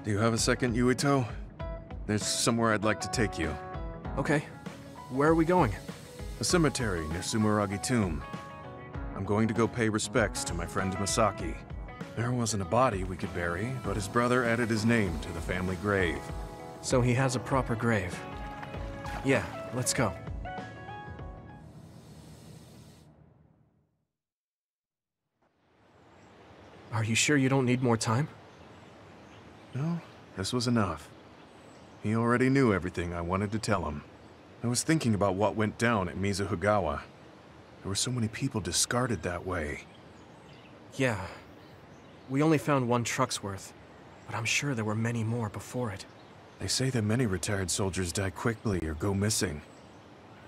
Do you have a second, Yuito? There's somewhere I'd like to take you. Okay. Where are we going? A cemetery near Sumeragi Tomb. I'm going to go pay respects to my friend Masaki. There wasn't a body we could bury, but his brother added his name to the family grave. So he has a proper grave. Yeah, let's go. Are you sure you don't need more time? No, this was enough. He already knew everything I wanted to tell him. I was thinking about what went down at Mizuhigawa. There were so many people discarded that way. Yeah. We only found one truck's worth, but I'm sure there were many more before it. They say that many retired soldiers die quickly or go missing.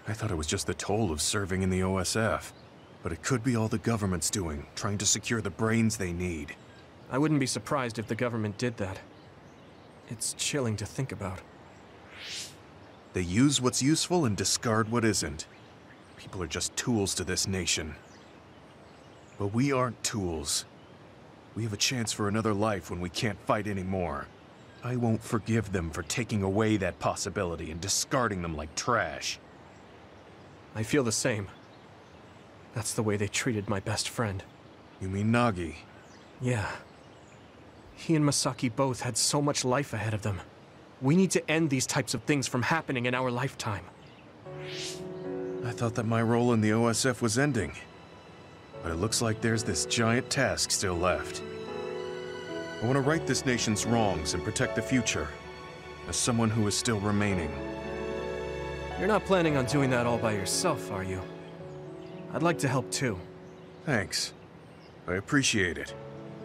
I thought it was just the toll of serving in the OSF. But it could be all the government's doing, trying to secure the brains they need. I wouldn't be surprised if the government did that. It's chilling to think about. They use what's useful and discard what isn't. People are just tools to this nation. But we aren't tools. We have a chance for another life when we can't fight anymore. I won't forgive them for taking away that possibility and discarding them like trash. I feel the same. That's the way they treated my best friend. You mean Nagi? Yeah. He and Masaki both had so much life ahead of them. We need to end these types of things from happening in our lifetime. I thought that my role in the OSF was ending. But it looks like there's this giant task still left. I want to right this nation's wrongs and protect the future, as someone who is still remaining. You're not planning on doing that all by yourself, are you? I'd like to help too. Thanks. I appreciate it.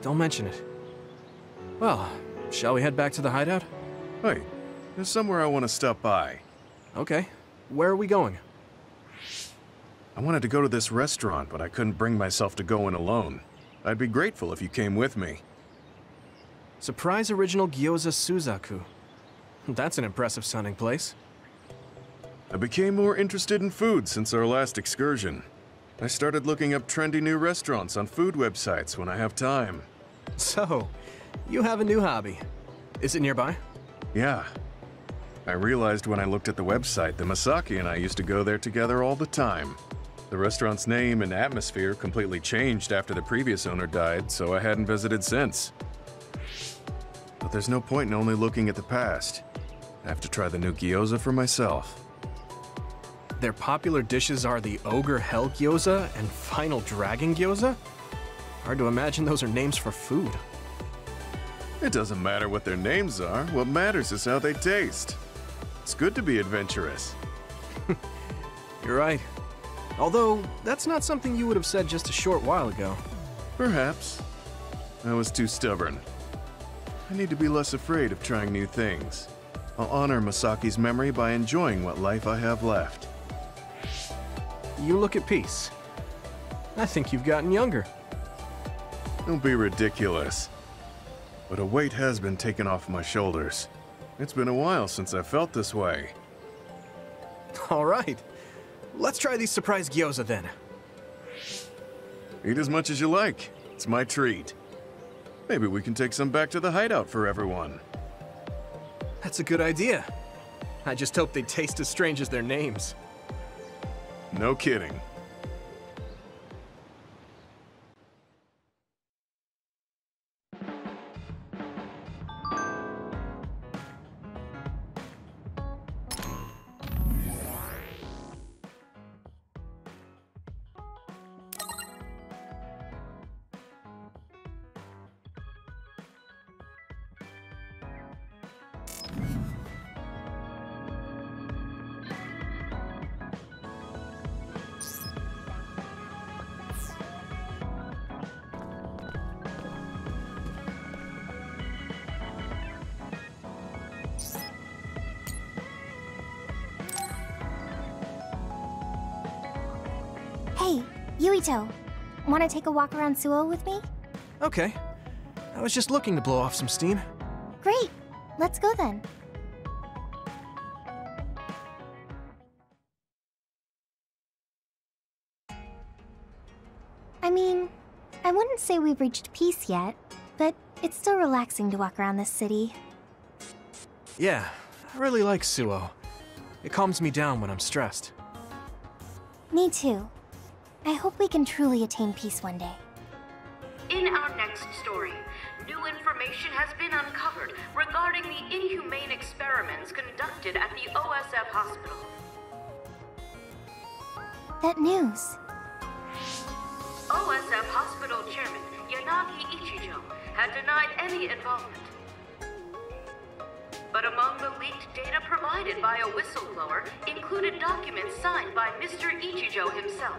Don't mention it. Well, shall we head back to the hideout? Hey, there's somewhere I want to stop by. Okay. Where are we going? I wanted to go to this restaurant, but I couldn't bring myself to go in alone. I'd be grateful if you came with me. Surprise Original Gyoza Suzaku. That's an impressive sounding place. I became more interested in food since our last excursion. I started looking up trendy new restaurants on food websites when I have time. So, you have a new hobby. Is it nearby? Yeah. I realized when I looked at the website that Masaki and I used to go there together all the time. The restaurant's name and atmosphere completely changed after the previous owner died, so I hadn't visited since. But there's no point in only looking at the past. I have to try the new gyoza for myself. Their popular dishes are the Ogre Hell Gyoza and Final Dragon Gyoza? Hard to imagine those are names for food. It doesn't matter what their names are. What matters is how they taste. It's good to be adventurous. You're right. Although, that's not something you would have said just a short while ago. Perhaps. I was too stubborn. I need to be less afraid of trying new things. I'll honor Masaki's memory by enjoying what life I have left. You look at peace. I think you've gotten younger. Don't be ridiculous. But a weight has been taken off my shoulders. It's been a while since I felt this way. All right. Let's try these surprise gyoza then. Eat as much as you like. It's my treat. Maybe we can take some back to the hideout for everyone. That's a good idea. I just hope they taste as strange as their names. No kidding. Yuito, want to take a walk around Suo with me? Okay. I was just looking to blow off some steam. Great, let's go then. I mean, I wouldn't say we've reached peace yet, but it's still relaxing to walk around this city. Yeah, I really like Suo. It calms me down when I'm stressed. Me too. I hope we can truly attain peace one day. In our next story, new information has been uncovered regarding the inhumane experiments conducted at the OSF hospital. That news. OSF hospital chairman Yanagi Ichijo had denied any involvement. But among the leaked data provided by a whistleblower included documents signed by Mr. Ichijo himself.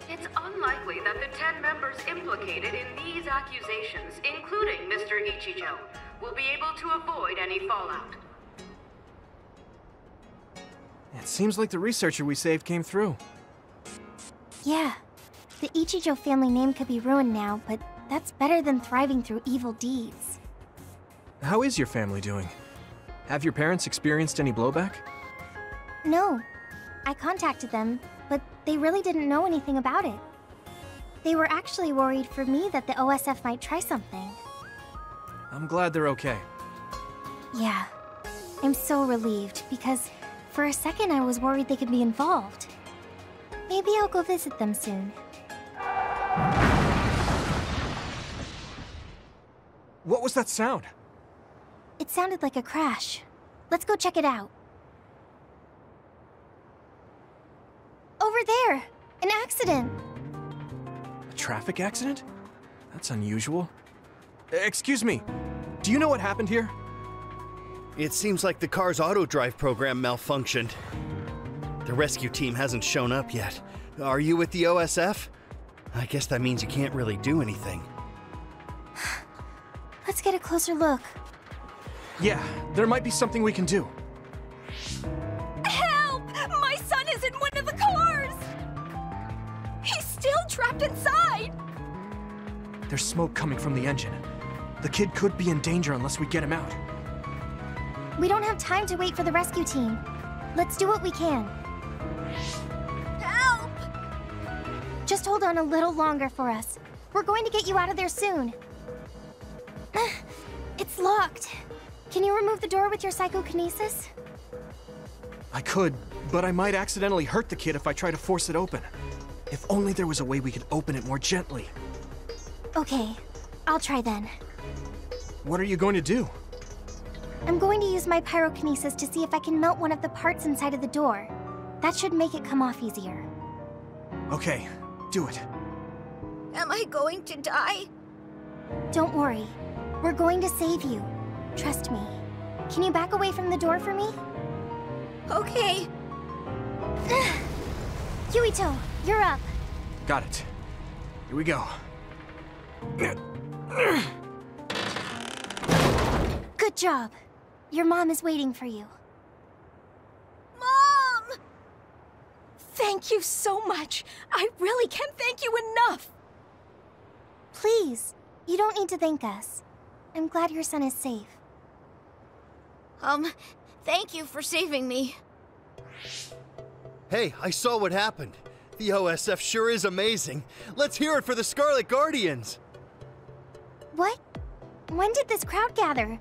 It's unlikely that the 10 members implicated in these accusations, including Mr. Ichijo, will be able to avoid any fallout. It seems like the researcher we saved came through. Yeah, the Ichijo family name could be ruined now, but that's better than thriving through evil deeds. How is your family doing? Have your parents experienced any blowback? No, I contacted them, but they really didn't know anything about it. They were actually worried for me that the OSF might try something. I'm glad they're okay. Yeah, I'm so relieved, because for a second I was worried they could be involved. Maybe I'll go visit them soon. What was that sound? It sounded like a crash. Let's go check it out. Over there! An accident! A traffic accident? That's unusual. Excuse me, do you know what happened here? It seems like the car's auto-drive program malfunctioned. The rescue team hasn't shown up yet. Are you with the OSF? I guess that means you can't really do anything. Let's get a closer look. Yeah, there might be something we can do. Help! My son is in one of the cars! He's still trapped inside! There's smoke coming from the engine. The kid could be in danger unless we get him out. We don't have time to wait for the rescue team. Let's do what we can. Help! Just hold on a little longer for us. We're going to get you out of there soon. It's locked. Can you remove the door with your psychokinesis? I could, but I might accidentally hurt the kid if I try to force it open. If only there was a way we could open it more gently. Okay, I'll try then. What are you going to do? I'm going to use my pyrokinesis to see if I can melt one of the parts inside of the door. That should make it come off easier. Okay, do it. Am I going to die? Don't worry. We're going to save you. Trust me. Can you back away from the door for me? Okay. Yuito, you're up. Got it. Here we go. Good job. Your mom is waiting for you. Mom! Thank you so much. I really can't thank you enough. Please, you don't need to thank us. I'm glad your son is safe. Thank you for saving me. Hey, I saw what happened. The OSF sure is amazing. Let's hear it for the Scarlet Guardians. What? When did this crowd gather?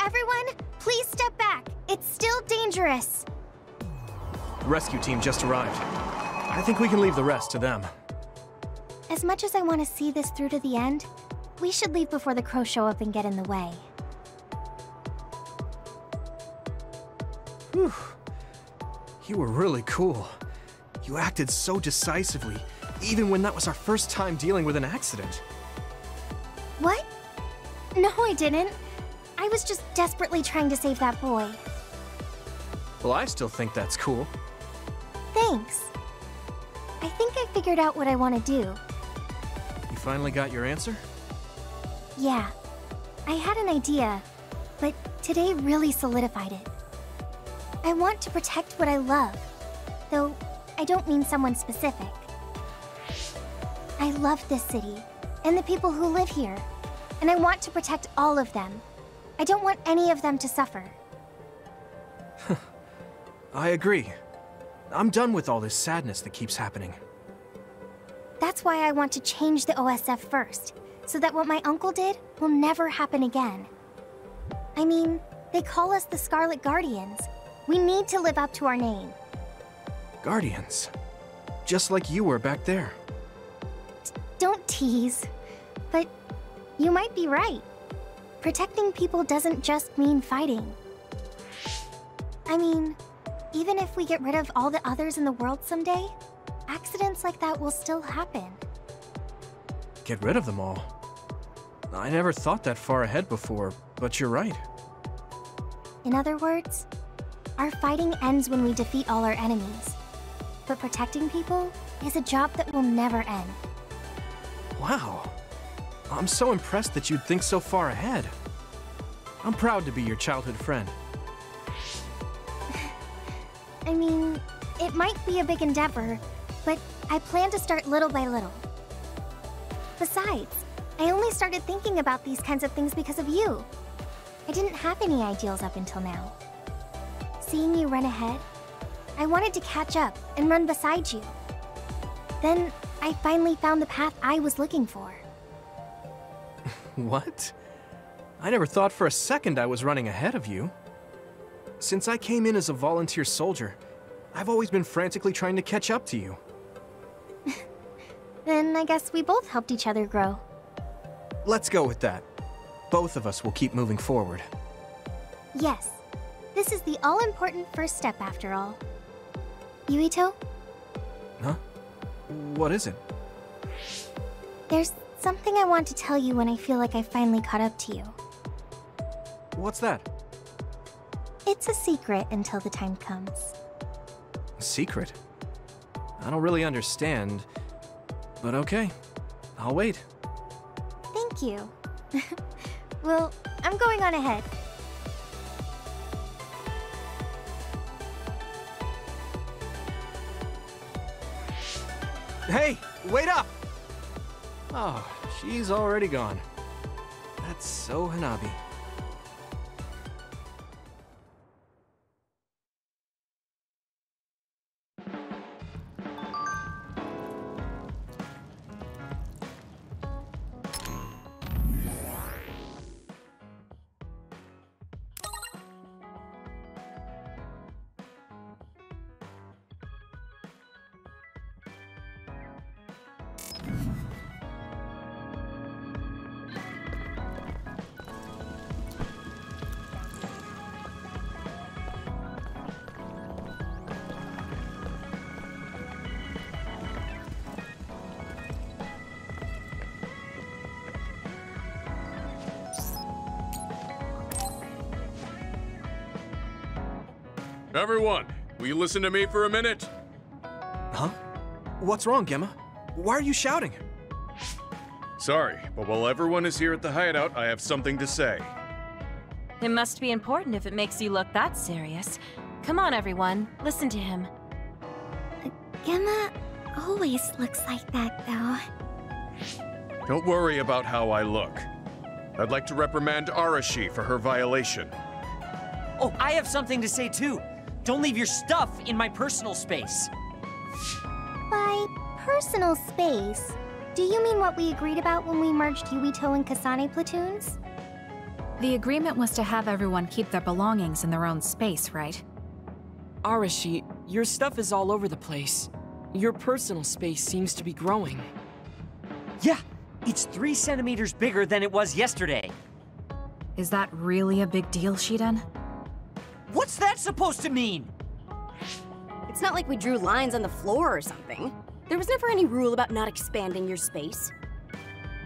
Everyone, please step back. It's still dangerous. The rescue team just arrived. I think we can leave the rest to them. As much as I want to see this through to the end, we should leave before the crows show up and get in the way. Whew. You were really cool. You acted so decisively, even when that was our first time dealing with an accident. What? No, I didn't. I was just desperately trying to save that boy. Well, I still think that's cool. Thanks. I think I figured out what I want to do. You finally got your answer? Yeah. I had an idea, but today really solidified it. I want to protect what I love, though I don't mean someone specific. I love this city, and the people who live here, and I want to protect all of them. I don't want any of them to suffer. I agree. I'm done with all this sadness that keeps happening. That's why I want to change the OSF first, so that what my uncle did will never happen again. I mean, they call us the Scarlet Guardians. We need to live up to our name. Guardians? Just like you were back there. Don't tease. But you might be right. Protecting people doesn't just mean fighting. I mean, even if we get rid of all the others in the world someday, accidents like that will still happen. Get rid of them all? I never thought that far ahead before, but you're right. In other words, our fighting ends when we defeat all our enemies. But protecting people is a job that will never end. Wow. I'm so impressed that you'd think so far ahead. I'm proud to be your childhood friend. I mean, it might be a big endeavor, but I plan to start little by little. Besides, I only started thinking about these kinds of things because of you. I didn't have any ideals up until now. Seeing you run ahead, I wanted to catch up and run beside you. Then, I finally found the path I was looking for. What? I never thought for a second I was running ahead of you. Since I came in as a volunteer soldier, I've always been frantically trying to catch up to you. Then I guess we both helped each other grow. Let's go with that. Both of us will keep moving forward. Yes. This is the all-important first step after all. Yuito? Huh? What is it? There's something I want to tell you when I feel like I finally caught up to you. What's that? It's a secret until the time comes. Secret? I don't really understand, but okay. I'll wait. Thank you. Well, I'm going on ahead. Hey, wait up! Oh, she's already gone. That's so Hanabi. Everyone, will you listen to me for a minute? Huh? What's wrong, Gemma? Why are you shouting? Sorry, but while everyone is here at the hideout, I have something to say. It must be important if it makes you look that serious. Come on, everyone. Listen to him. Gemma always looks like that, though. Don't worry about how I look. I'd like to reprimand Arashi for her violation. Oh, I have something to say too. Don't leave your stuff in my personal space. By personal space, do you mean what we agreed about when we merged Yuito and Kasane platoons? The agreement was to have everyone keep their belongings in their own space, right? Arashi, your stuff is all over the place. Your personal space seems to be growing. Yeah, it's 3 centimeters bigger than it was yesterday. Is that really a big deal, Shiden? What's that supposed to mean? It's not like we drew lines on the floor or something. There was never any rule about not expanding your space.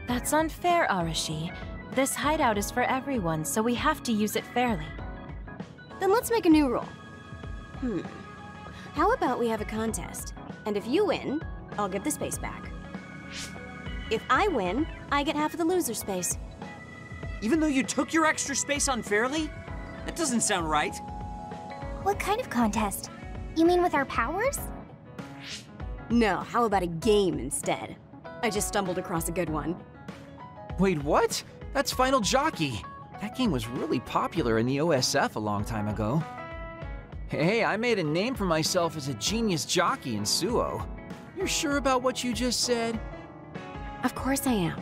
That's unfair, Arashi. This hideout is for everyone, so we have to use it fairly. Then let's make a new rule. How about we have a contest? And if you win, I'll give the space back. If I win, I get half of the loser space. Even though you took your extra space unfairly? That doesn't sound right. What kind of contest? You mean with our powers? No, how about a game instead? I just stumbled across a good one. Wait, what? That's Final Jockey. That game was really popular in the OSF a long time ago. Hey, I made a name for myself as a genius jockey in Suo. You're sure about what you just said? Of course I am.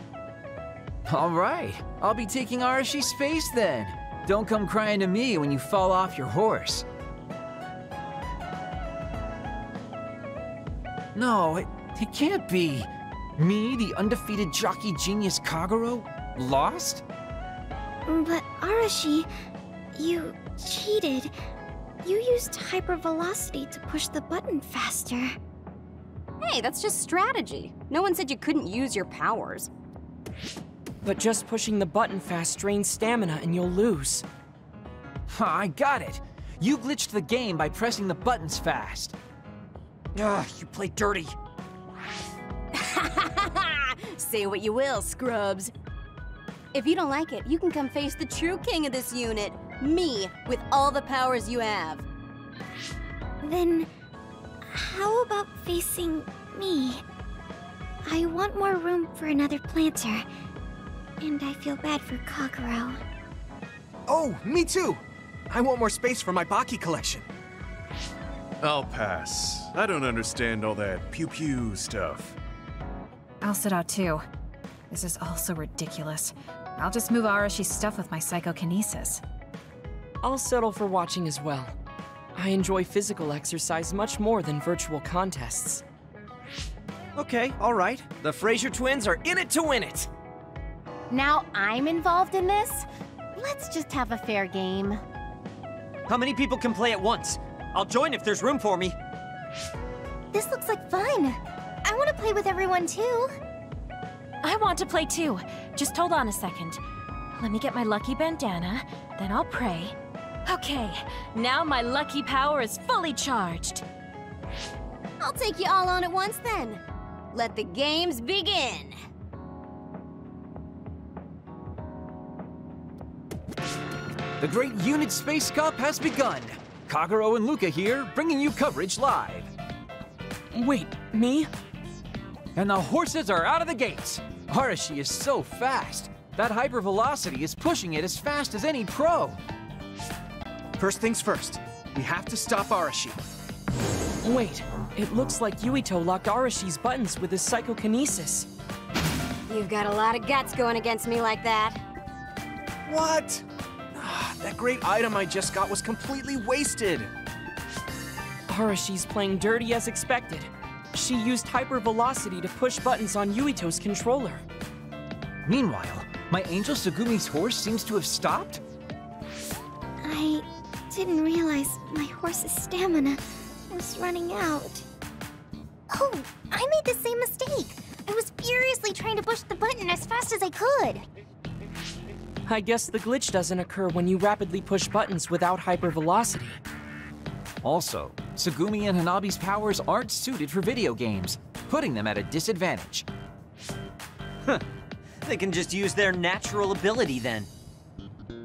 All right, I'll be taking Arashi's space then. Don't come crying to me when you fall off your horse. No, it can't be. Me, the undefeated jockey genius Kagero, lost? But Arashi, you cheated. You used hypervelocity to push the button faster. Hey, that's just strategy. No one said you couldn't use your powers. But just pushing the button fast drains stamina and you'll lose. I got it. You glitched the game by pressing the buttons fast. Ugh, you play dirty. Say what you will, scrubs. If you don't like it, you can come face the true king of this unit. Me, with all the powers you have. Then, how about facing me? I want more room for another planter. And I feel bad for Kagero. Oh, me too! I want more space for my Baki collection. I'll pass. I don't understand all that pew-pew stuff. I'll sit out too. This is all so ridiculous. I'll just move Arashi's stuff with my psychokinesis. I'll settle for watching as well. I enjoy physical exercise much more than virtual contests. Okay, all right. The Fraser twins are in it to win it. Now I'm involved in this? Let's just have a fair game. How many people can play at once? I'll join if there's room for me. This looks like fun. I want to play with everyone too. I want to play too. Just hold on a second. Let me get my lucky bandana, then I'll pray. Okay, now my lucky power is fully charged. I'll take you all on at once then. Let the games begin. The Great Unit Space Cup has begun. Kagero and Luca here, bringing you coverage live. Wait, me? And the horses are out of the gates. Arashi is so fast. That hypervelocity is pushing it as fast as any pro. First things first, we have to stop Arashi. Wait, it looks like Yuito locked Arashi's buttons with his psychokinesis. You've got a lot of guts going against me like that. What? That great item I just got was completely wasted. Arashi's playing dirty as expected. She used hypervelocity to push buttons on Yuito's controller. Meanwhile, my angel Sugumi's horse seems to have stopped? I didn't realize my horse's stamina was running out. Oh, I made the same mistake. I was furiously trying to push the button as fast as I could. I guess the glitch doesn't occur when you rapidly push buttons without hypervelocity. Also, Sugumi and Hanabi's powers aren't suited for video games, putting them at a disadvantage. They can just use their natural ability then.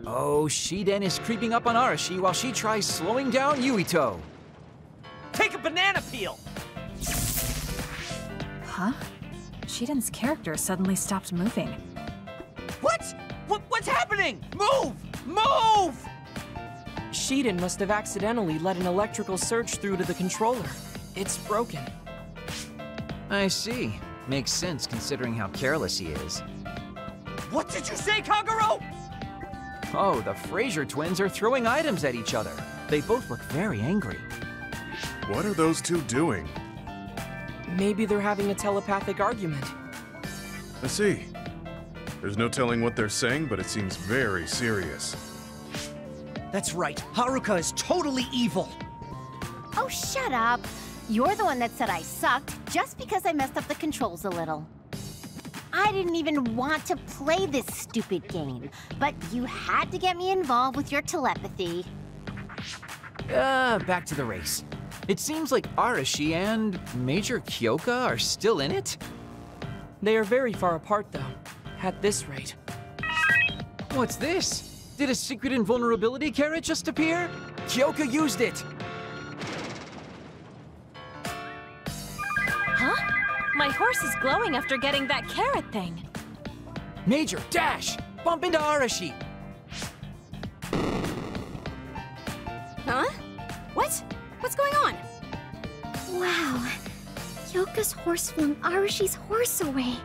Oh, Shiden is creeping up on Arashi while she tries slowing down Yuito. Take a banana peel! Huh? Shiden's character suddenly stopped moving. What? What's happening? Move! Move! Shiden must have accidentally let an electrical surge through to the controller. It's broken. I see. Makes sense considering how careless he is. What did you say, Kagero? Oh, the Fraser twins are throwing items at each other. They both look very angry. What are those two doing? Maybe they're having a telepathic argument. I see. There's no telling what they're saying, but it seems very serious. That's right. Haruka is totally evil. Oh, shut up. You're the one that said I sucked just because I messed up the controls a little. I didn't even want to play this stupid game, but you had to get me involved with your telepathy. Back to the race. It seems like Arashi and Major Kyoka are still in it? They are very far apart, though, at this rate. What's this? Did a secret invulnerability carrot just appear? Kyoka used it! horse is glowing after getting that carrot thing. Major, dash! Bump into Arashi! Huh? What? What's going on? Wow. Yoka's horse flung Arashi's horse away.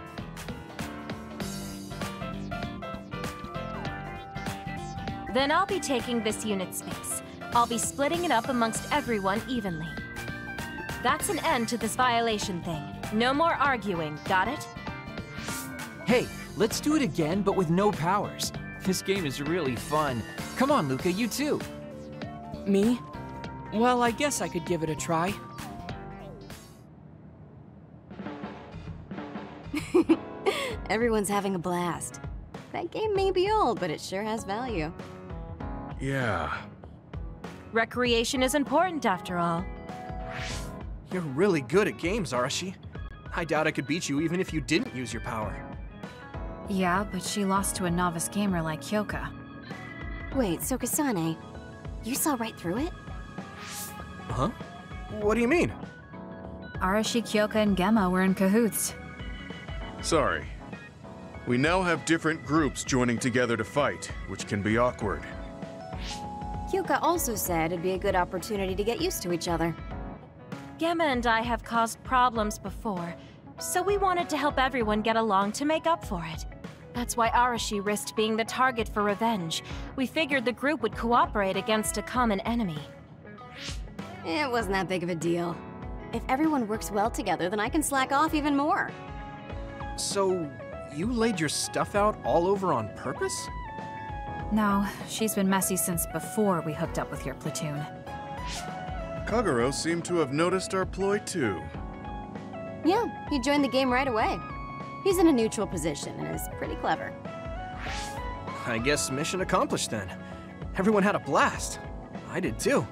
Then I'll be taking this unit space. I'll be splitting it up amongst everyone evenly. That's an end to this violation thing. No more arguing, got it? Hey, let's do it again, but with no powers. This game is really fun. Come on, Luca, you too. Me? Well, I guess I could give it a try. Everyone's having a blast. That game may be old, but it sure has value. Yeah. Recreation is important after all. You're really good at games, Arashi. I doubt I could beat you even if you didn't use your power. Yeah, but she lost to a novice gamer like Hyoka. Wait, so Kasane, you saw right through it? Huh? What do you mean? Arashi, Hyoka, and Gemma were in cahoots. Sorry. We now have different groups joining together to fight, which can be awkward. Hyoka also said it'd be a good opportunity to get used to each other. Gemma and I have caused problems before, so we wanted to help everyone get along to make up for it. That's why Arashi risked being the target for revenge. We figured the group would cooperate against a common enemy. It wasn't that big of a deal. If everyone works well together, then I can slack off even more. So, you laid your stuff out all over on purpose? No, she's been messy since before we hooked up with your platoon. Kagero seemed to have noticed our ploy too. Yeah, he joined the game right away. He's in a neutral position and is pretty clever. I guess mission accomplished then. Everyone had a blast. I did too.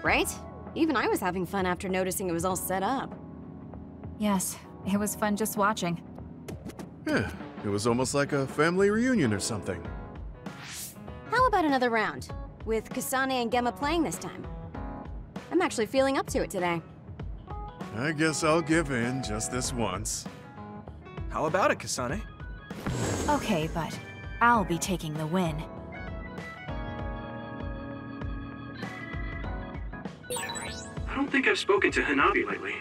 Right? Even I was having fun after noticing it was all set up. Yes, it was fun just watching. Yeah, it was almost like a family reunion or something. How about another round? With Kasane and Gemma playing this time. I'm actually feeling up to it today. I guess I'll give in just this once. How about it, Kasane? Okay, but I'll be taking the win. I don't think I've spoken to Hanabi lately.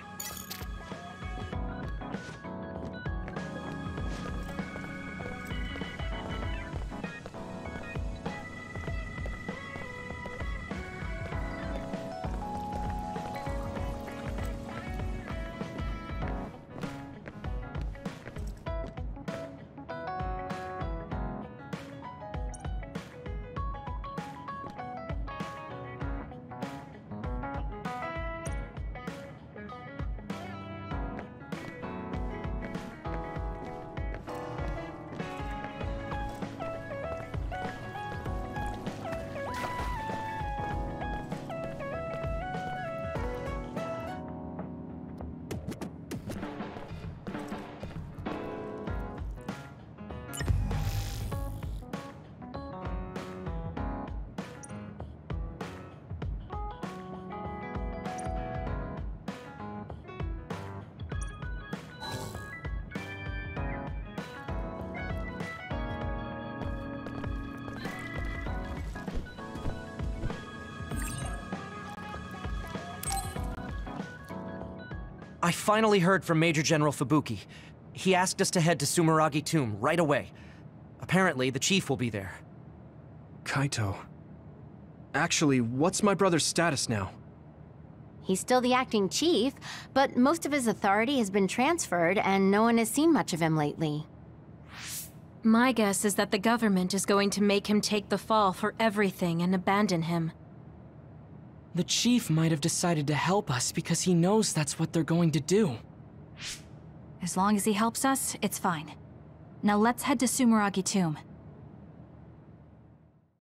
I finally heard from Major General Fubuki. He asked us to head to Sumeragi Tomb right away. Apparently, the chief will be there. Kaito. Actually, what's my brother's status now? He's still the acting chief, but most of his authority has been transferred and no one has seen much of him lately. My guess is that the government is going to make him take the fall for everything and abandon him. The chief might have decided to help us because he knows that's what they're going to do. As long as he helps us, it's fine. Now let's head to Sumeragi Tomb.